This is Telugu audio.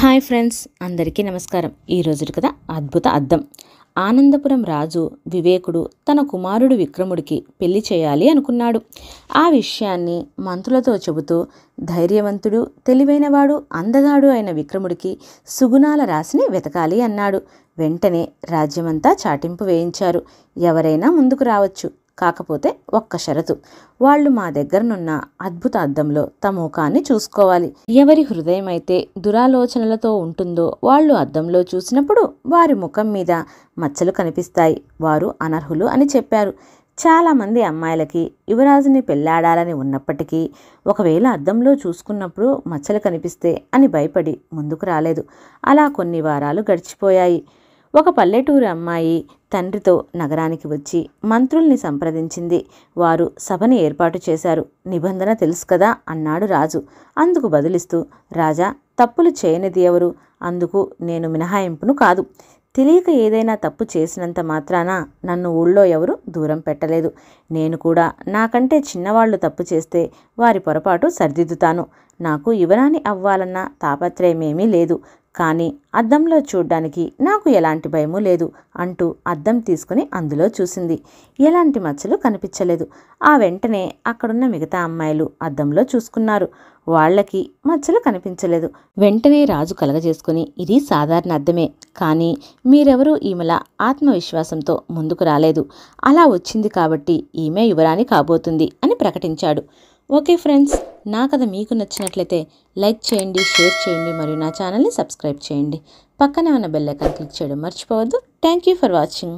హాయ్ ఫ్రెండ్స్, అందరికీ నమస్కారం. ఈరోజు కథ అద్భుత అద్దం. ఆనందపురం రాజు వివేకుడు తన కుమారుడు విక్రముడికి పెళ్లి చేయాలి అనుకున్నాడు. ఆ విషయాన్ని మంత్రులతో చెబుతూ ధైర్యవంతుడు, తెలివైనవాడు, అందగాడు అయిన విక్రముడికి సుగుణాల రాశిని వెతకాలి అన్నాడు. వెంటనే రాజ్యమంతా చాటింపు వేయించారు. ఎవరైనా ముందుకు రావచ్చు, కాకపోతే ఒక్క షరతు. వాళ్ళు మా దగ్గరనున్న అద్భుత అద్దంలో తమ ముఖాన్ని చూసుకోవాలి. ఎవరి హృదయం అయితే దురాలోచనలతో ఉంటుందో వాళ్ళు అద్దంలో చూసినప్పుడు వారి ముఖం మీద మచ్చలు కనిపిస్తాయి, వారు అనర్హులు అని చెప్పారు. చాలామంది అమ్మాయిలకి యువరాజుని పెళ్లాడాలని ఉన్నప్పటికీ ఒకవేళ అద్దంలో చూసుకున్నప్పుడు మచ్చలు కనిపిస్తే అని భయపడి ముందుకు రాలేదు. అలా కొన్ని వారాలు గడిచిపోయాయి. ఒక పల్లెటూరు అమ్మాయి తండ్రితో నగరానికి వచ్చి మంత్రుల్ని సంప్రదించింది. వారు సభని ఏర్పాటు చేశారు. నిబంధన తెలుసు కదా అన్నాడు రాజు. అందుకు బదులిస్తూ, రాజా, తప్పులు చేయనిది ఎవరు? అందుకు నేను మినహాయింపును కాదు. తెలియక ఏదైనా తప్పు చేసినంత మాత్రాన నన్ను ఊళ్ళో ఎవరు దూరం పెట్టలేదు. నేను కూడా నాకంటే చిన్నవాళ్లు తప్పు చేస్తే వారి పొరపాటు సరిదిద్దుతాను. నాకు యువరాణి అవ్వాలన్న తాపత్రయమేమీ లేదు. కానీ అద్దంలో చూడ్డానికి నాకు ఎలాంటి భయమూ లేదు అంటూ అద్దం తీసుకుని అందులో చూసింది. ఎలాంటి మచ్చలు కనిపించలేదు. ఆ వెంటనే అక్కడున్న మిగతా అమ్మాయిలు అద్దంలో చూసుకున్నారు. వాళ్లకి మచ్చలు కనిపించలేదు. వెంటనే రాజు కలగజేసుకుని, ఇది సాధారణ అద్దమే, కానీ మీరెవరూ ఈమెల ఆత్మవిశ్వాసంతో ముందుకు రాలేదు. అలా వచ్చింది కాబట్టి ఈమె యువరాణి కాబోతుంది అని ప్రకటించాడు. ఓకే ఫ్రెండ్స్, నా కథ మీకు నచ్చినట్లయితే లైక్ చేయండి, షేర్ చేయండి, మరియు నా ఛానల్ని సబ్స్క్రైబ్ చేయండి. పక్కనే ఉన్న బెల్ ఐకాన్ క్లిక్ చేయడం మర్చిపోవద్దు. Thank you for watching.